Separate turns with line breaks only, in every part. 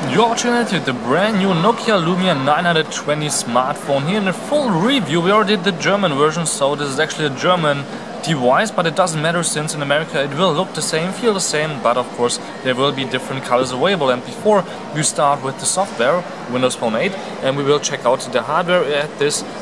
You're watching it with the brand new Nokia Lumia 920 smartphone. Here in a full review, we already did the German version, so this is actually a German device, but it doesn't matter since in America it will look the same, feel the same, but of course there will be different colors available. And before we start with the software, Windows Phone 8, and we will check out the hardware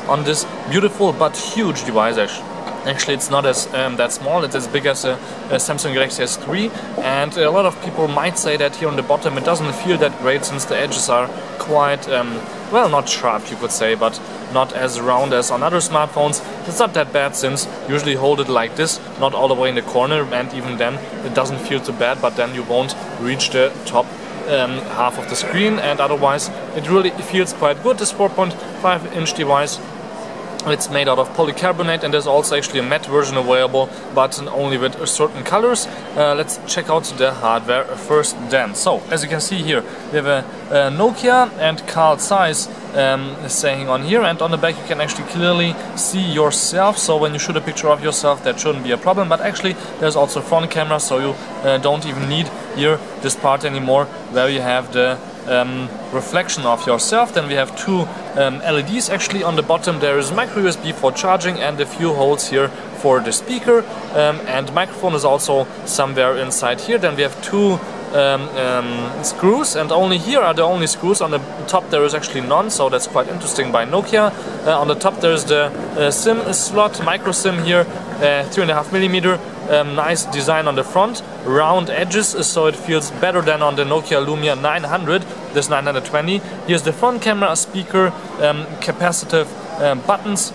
on this beautiful but huge device. Actually, it's not as that small. It's as big as a Samsung Galaxy S3, and a lot of people might say that here on the bottom it doesn't feel that great since the edges are quite, well, not sharp you could say, but not as round as on other smartphones. It's not that bad since you usually hold it like this, not all the way in the corner, and even then it doesn't feel too bad, but then you won't reach the top half of the screen, and otherwise it really feels quite good. This 4.5-inch device. It's made out of polycarbonate, and there's also actually a matte version available, but only with certain colors. Let's check out the hardware first then. So, as you can see here, we have a Nokia and Carl Zeiss saying on here, and on the back you can actually clearly see yourself, so when you shoot a picture of yourself that shouldn't be a problem. But actually there's also a front camera, so you don't even need here this part anymore where you have the reflection of yourself. Then we have two LEDs actually on the bottom. There is micro USB for charging and a few holes here for the speaker, and microphone is also somewhere inside here. Then we have two screws, and only here are the only screws. On the top there is actually none, so that's quite interesting by Nokia. On the top there's the SIM slot, micro SIM here, 3.5mm. Nice design on the front, round edges, so it feels better than on the Nokia Lumia 900, this 920. Here's the front camera, a speaker, capacitive buttons.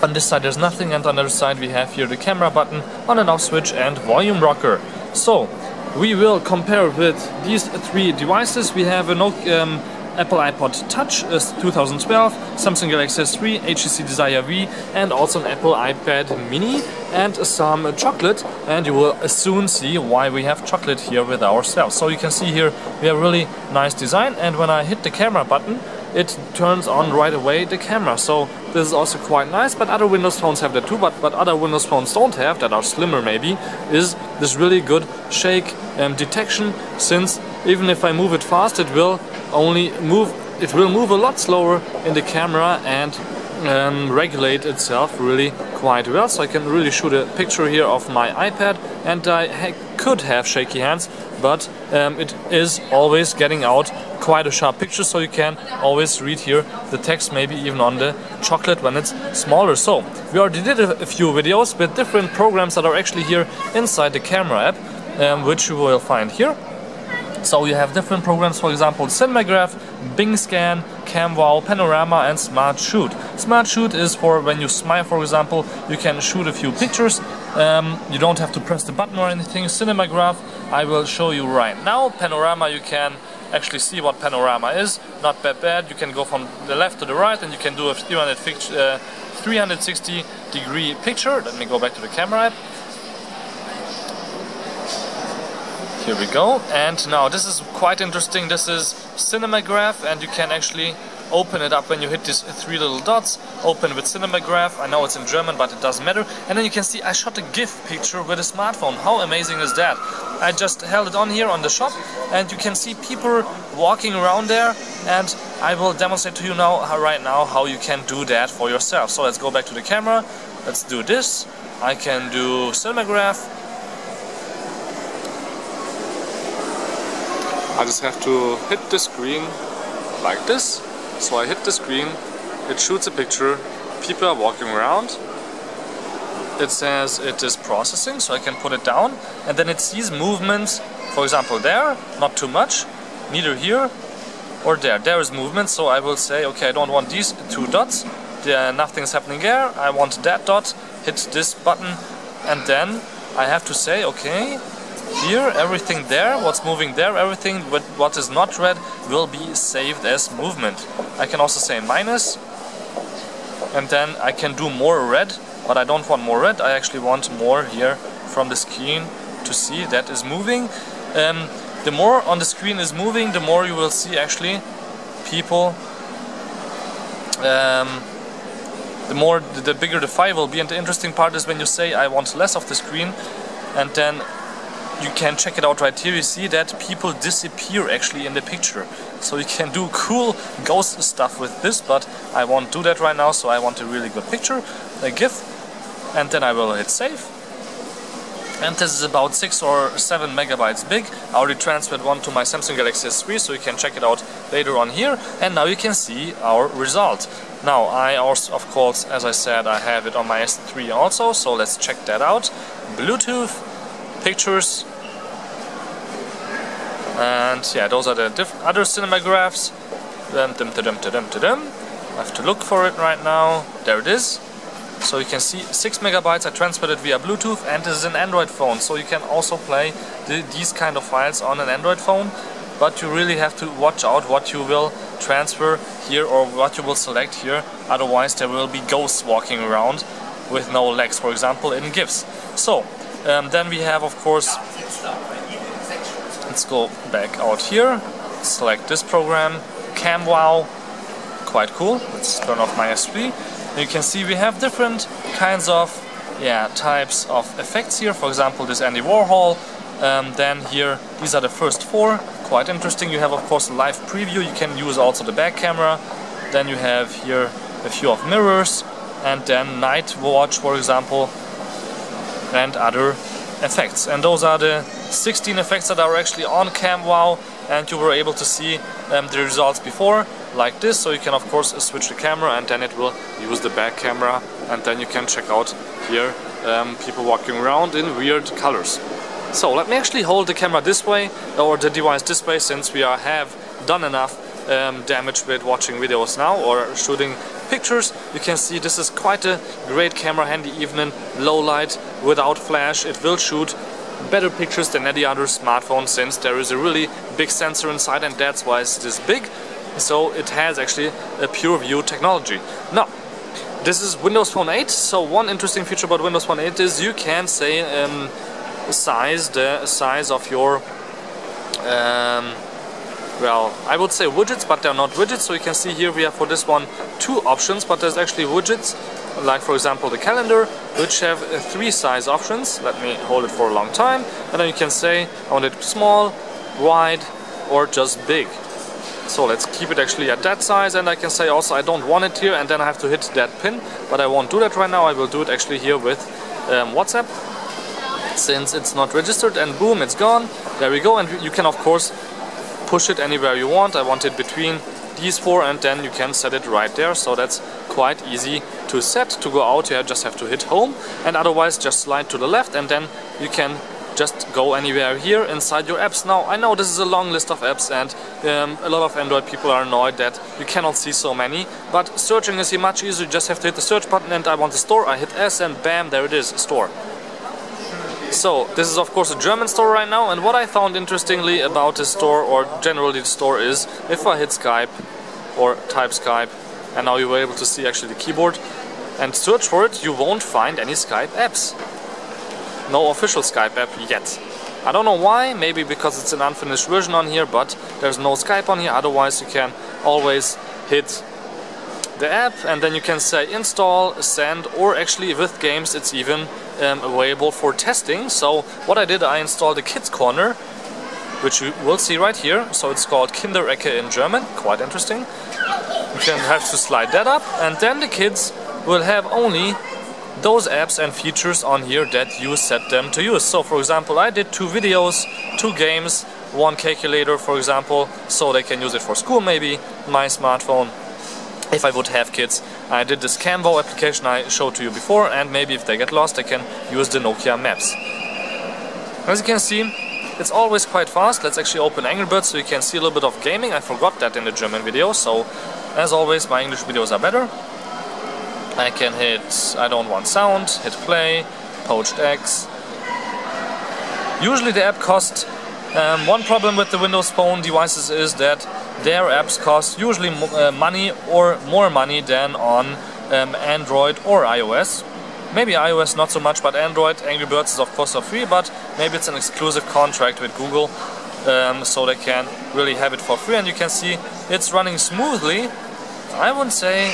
On this side there's nothing, and on the other side we have here the camera button, on and off switch, and volume rocker. So we will compare with these three devices. We have a Nokia, Apple iPod Touch 2012, Samsung Galaxy S3, HTC Desire V, and also an Apple iPad Mini, and some chocolate. And you will soon see why we have chocolate here with ourselves. So you can see here we have really nice design, and when I hit the camera button it turns on right away the camera. So this is also quite nice, but other Windows phones have that too, but other Windows phones don't have, that are slimmer maybe, is this really good shake detection, since even if I move it fast it will move a lot slower in the camera and regulate itself really quite well. So I can really shoot a picture here of my iPad, and I could have shaky hands, but it is always getting out quite a sharp picture, so you can always read here the text, maybe even on the chocolate when it's smaller. So we already did a few videos with different programs that are actually here inside the camera app, which you will find here. So you have different programs, for example Cinemagraph, Bing Scan, CamWow, Panorama, and Smart Shoot. Smart Shoot is for when you smile, for example, you can shoot a few pictures. You don't have to press the button or anything. Cinemagraph I will show you right now. Panorama, you can actually see what panorama is. Not that bad. You can go from the left to the right, and you can do a 360-degree picture. Let me go back to the camera app. Here we go, and now this is quite interesting. This is Cinemagraph, and you can actually open it up when you hit these three little dots. Open with Cinemagraph. I know it's in German, but it doesn't matter. And then you can see I shot a GIF picture with a smartphone. How amazing is that? I just held it on here on the shop, and you can see people walking around there, and I will demonstrate to you right now how you can do that for yourself. So let's go back to the camera. Let's do this. I can do Cinemagraph. I just have to hit the screen like this. So I hit the screen, it shoots a picture, people are walking around. It says it is processing, so I can put it down, and then it sees movements, for example there, not too much, neither here or there. There is movement, so I will say, okay, I don't want these two dots, nothing's happening there, I want that dot, hit this button, and then I have to say, okay, here, everything there, what's moving there, everything what is not red will be saved as movement. I can also say minus, and then I can do more red, but I don't want more red, I actually want more here from the screen to see that is moving. The more on the screen is moving, the more you will see actually people, the bigger the file will be. And the interesting part is when you say I want less of the screen, and then you can check it out right here. You see that people disappear actually in the picture. So you can do cool ghost stuff with this, but I won't do that right now, so I want a really good picture, a GIF, and then I will hit save. And this is about 6 or 7 megabytes big. I already transferred one to my Samsung Galaxy S3, so you can check it out later on here. And now you can see our result. Now I also, of course, as I said, I have it on my S3 also, so let's check that out. Bluetooth, pictures, and yeah, those are the other cinemagraphs. I have to look for it right now. There it is. So you can see 6 megabytes. I transferred it via Bluetooth, and this is an Android phone, so you can also play these kind of files on an Android phone, but you really have to watch out what you will transfer here or what you will select here, otherwise there will be ghosts walking around with no legs, for example, in GIFs. So then we have, of course, let's go back out here, select this program, CamWow, quite cool. Let's turn off my S3. You can see we have different kinds of types of effects here. For example, this Andy Warhol. Then here, these are the first 4. Quite interesting. You have, of course, live preview. You can use also the back camera. Then you have here a few of mirrors, and then night watch, for example, and other effects. And those are the 16 effects that are actually on CamWow, and you were able to see the results before, like this. So you can, of course, switch the camera, and then it will use the back camera, and then you can check out here people walking around in weird colors. So let me actually hold the camera this way, or the device this way, since we have done enough damage with watching videos now or shooting pictures. You can see this is quite a great camera, handy even in low light, without flash. It will shoot better pictures than any other smartphone, since there is a really big sensor inside, and that's why it's this big. So it has actually a pure view technology. Now, this is Windows Phone 8, so one interesting feature about Windows Phone 8 is you can say the size of your well, I would say widgets, but they're not widgets. So you can see here we have for this one 2 options, but there's actually widgets, like for example the calendar, which have 3 size options. Let me hold it for a long time, and then you can say I want it small, wide, or just big. So let's keep it actually at that size, and I can say also I don't want it here, and then I have to hit that pin, but I won't do that right now. I will do it actually here with WhatsApp, since it's not registered, and boom, it's gone. There we go. And you can, of course, push it anywhere you want. I want it between these 4, and then you can set it right there. So that's quite easy to set. To go out, you just have to hit home, and otherwise just slide to the left, and then you can just go anywhere here inside your apps. Now, I know this is a long list of apps, and a lot of Android people are annoyed that you cannot see so many, but searching is much easier. You just have to hit the search button, and I want the store. I hit S, and bam, there it is, store. So this is, of course, a German store right now, and what I found interestingly about this store, or generally the store, is if I hit Skype or type Skype, and now you were able to see actually the keyboard, and search for it, you won't find any Skype apps. No official Skype app yet. I don't know why, maybe because it's an unfinished version on here, but there's no Skype on here. Otherwise you can always hit the app, and then you can say install, send, or actually with games it's even available for testing. So what I did, I installed the Kids Corner, which you will see right here. So it's called Kinderecke in German, quite interesting. You can have to slide that up, and then the kids will have only those apps and features on here that you set them to use. So for example, I did 2 videos, 2 games, 1 calculator, for example, so they can use it for school maybe, my smartphone. If I would have kids, I did this CamWow application I showed to you before, and maybe if they get lost, they can use the Nokia Maps. As you can see, it's always quite fast. Let's actually open Angry Birds so you can see a little bit of gaming. I forgot that in the German video, so as always, my English videos are better. I can hit I don't want sound, hit play, poached eggs. Usually the app costs. One problem with the Windows Phone devices is that their apps cost usually money or more money than on Android or iOS. Maybe iOS not so much, but Android, Angry Birds is of course for free, but maybe it's an exclusive contract with Google, so they can really have it for free. And you can see it's running smoothly. I would say,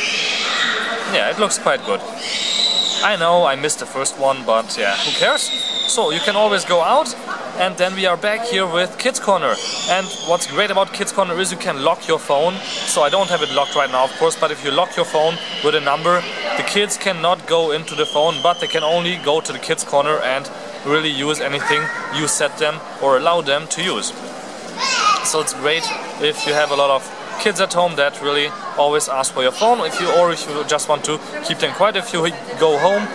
yeah, it looks quite good. I know I missed the first one, but yeah, who cares? So you can always go out, and then we are back here with Kids Corner. And what's great about Kids Corner is you can lock your phone. So I don't have it locked right now, of course, but if you lock your phone with a number, the kids cannot go into the phone, but they can only go to the Kids Corner and really use anything you set them or allow them to use. So it's great if you have a lot of kids at home that really always ask for your phone, if you just want to keep them quiet. If you go home,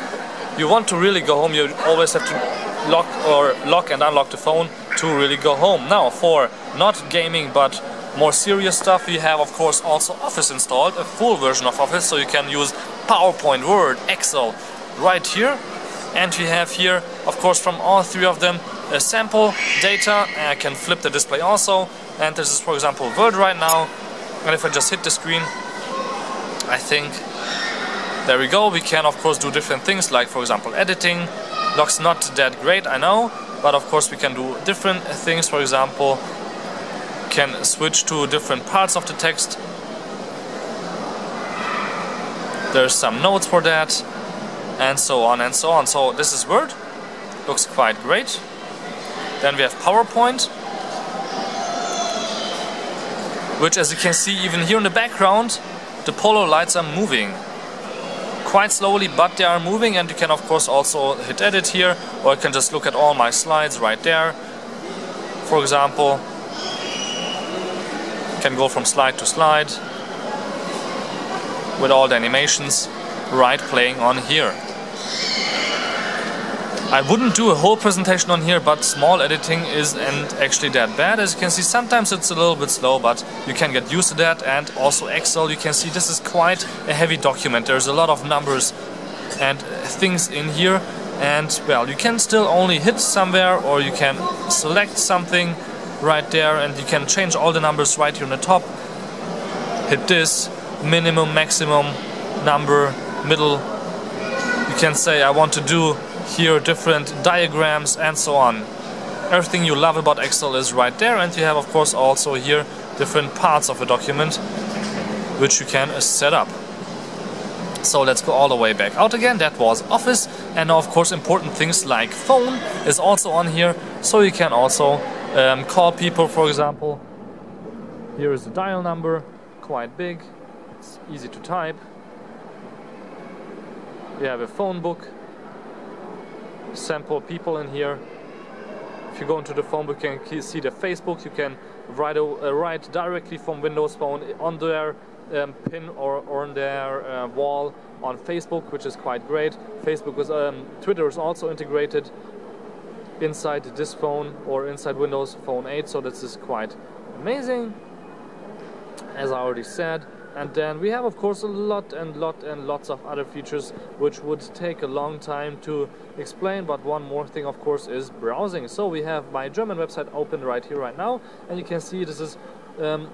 you want to really go home, you always have to lock and unlock the phone to really go home. Now, for not gaming but more serious stuff, we have of course also Office installed, a full version of Office, so you can use PowerPoint, Word, Excel right here. And we have here, of course, from all three of them, a sample data. I can flip the display also, and this is, for example, Word right now. And if I just hit the screen, I think, there we go. We can of course do different things, like for example editing. Looks not that great, I know, but of course we can do different things. For example, can switch to different parts of the text. There's some notes for that, and so on and so on. So this is Word, looks quite great. Then we have PowerPoint, which, as you can see even here in the background, the polo lights are moving. Quite slowly, but they are moving, and you can of course also hit edit here, or I can just look at all my slides right there. For example, you can go from slide to slide with all the animations right playing on here. I wouldn't do a whole presentation on here, but small editing isn't actually that bad. As you can see, sometimes it's a little bit slow, but you can get used to that. And also Excel, you can see this is quite a heavy document. There's a lot of numbers and things in here. And well, you can still only hit somewhere, or you can select something right there, and you can change all the numbers right here on the top. Hit this, minimum, maximum, number, middle. You can say I want to do here different diagrams and so on. Everything you love about Excel is right there, and you have of course also here different parts of a document which you can set up. So let's go all the way back out again. That was Office, and now of course important things like phone is also on here, so you can also call people, for example. Here is the dial number, quite big, it's easy to type. We have a phone book, sample people in here. If you go into the phone book, you can see the Facebook. You can write directly from Windows Phone on their pin or on their wall on Facebook, which is quite great. Facebook is Twitter is also integrated inside this phone or inside Windows Phone 8, so this is quite amazing, as I already said. And then we have of course a lot and lots of other features which would take a long time to explain, but one more thing of course is browsing. So we have my German website open right here right now, and you can see this is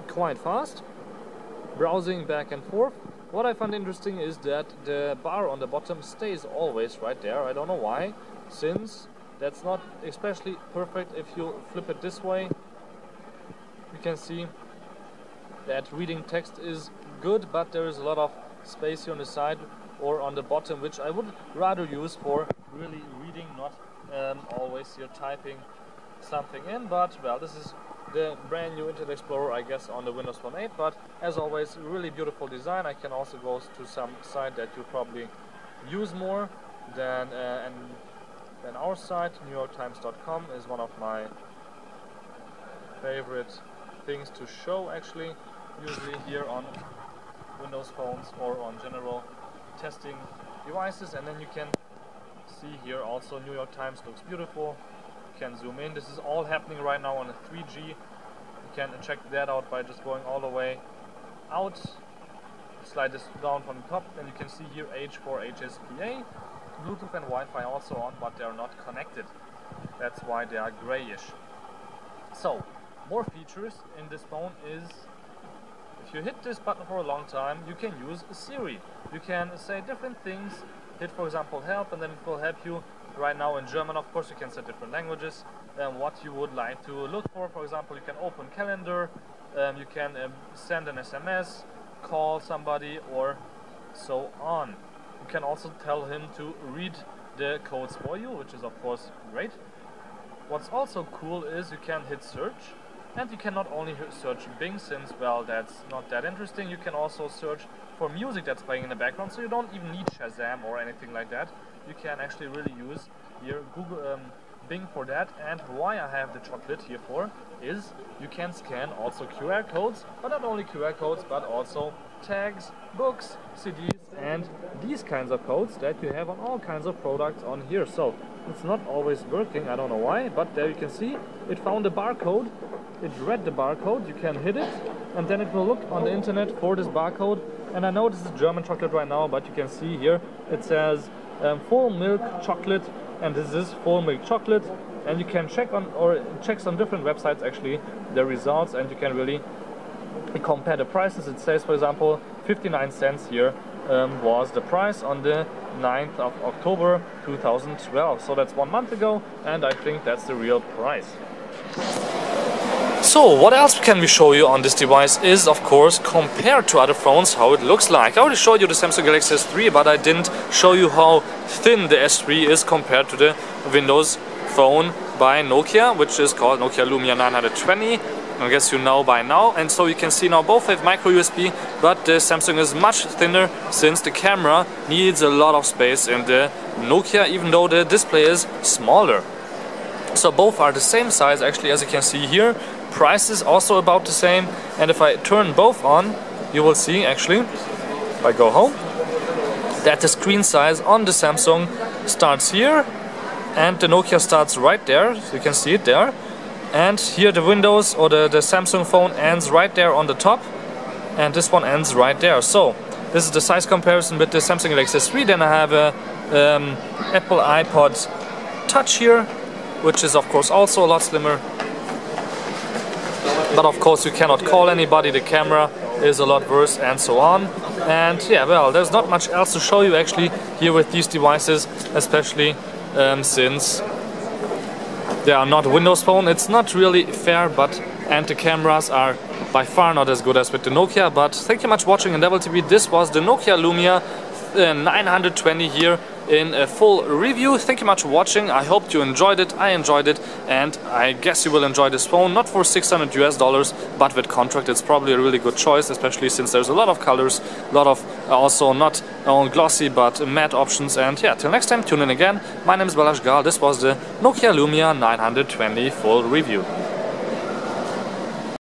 quite fast, browsing back and forth. What I find interesting is that the bar on the bottom stays always right there. I don't know why, since that's not especially perfect. If you flip it this way, you can see that reading text is good, but there is a lot of space here on the side or on the bottom, which I would rather use for really reading, not always you're typing something in. But well, this is the brand new Internet Explorer, I guess, on the Windows Phone 8, but as always, really beautiful design. I can also go to some site that you probably use more than our site. NewYorkTimes.com is one of my favorite things to show, actually, usually here on Windows phones or on general testing devices. And then you can see here also New York Times looks beautiful. You can zoom in. This is all happening right now on a 3G. You can check that out by just going all the way out. Slide this down from the top, and you can see here H for HSPA, Bluetooth and Wi-Fi also on, but they are not connected. That's why they are grayish. So, more features in this phone is, if you hit this button for a long time, you can use Siri. You can say different things, hit for example help, and then it will help you. Right now in German, of course, you can set different languages and what you would like to look for. For example, you can open calendar, you can send an SMS, call somebody, or so on. You can also tell him to read the codes for you, which is of course great. What's also cool is you can hit search, and you can not only search Bing, since well that's not that interesting, you can also search for music that's playing in the background, so you don't even need Shazam or anything like that. You can actually really use here Google Bing for that. And why I have the chocolate here for is you can scan also QR codes, but not only QR codes but also tags, books, CDs and these kinds of codes that you have on all kinds of products on here. So it's not always working, I don't know why, but there you can see it found a barcode, it read the barcode, you can hit it and then it will look on the internet for this barcode. And I know this is German chocolate right now, but you can see here it says full milk chocolate, and this is full milk chocolate, and you can check on, or it checks on different websites actually, the results, and you can really compare the prices. It says, for example, 59 cents here was the price on the 9th of October 2012. So that's 1 month ago, and I think that's the real price. So what else can we show you on this device is, of course, compared to other phones, how it looks like. I already showed you the Samsung Galaxy S3, but I didn't show you how thin the S3 is compared to the Windows Phone by Nokia, which is called Nokia Lumia 920. I guess you know by now. And so you can see now both have micro USB, but the Samsung is much thinner since the camera needs a lot of space in the Nokia, even though the display is smaller. So both are the same size actually, as you can see here. Price is also about the same, and if I turn both on, you will see actually, if I go home, that the screen size on the Samsung starts here and the Nokia starts right there, so you can see it there. And here the Windows or the Samsung phone ends right there on the top, and this one ends right there. So this is the size comparison with the Samsung Galaxy S3. Then I have a Apple iPod Touch here, which is of course also a lot slimmer. But of course you cannot call anybody, the camera is a lot worse and so on. And yeah, well, there's not much else to show you actually here with these devices, especially since they are not Windows Phone. It's not really fair, and the cameras are by far not as good as with the Nokia. But thank you much for watching Devil TV. This was the Nokia Lumia 920 here in a full review. Thank you much for watching. I hope you enjoyed it. I enjoyed it, and I guess you will enjoy this phone. Not for $600 US, but with contract it's probably a really good choice, especially since there's a lot of colors, a lot of also not glossy but matte options. And yeah, till next time, tune in again. My name is Balazs Gal. This was the Nokia Lumia 920 full review.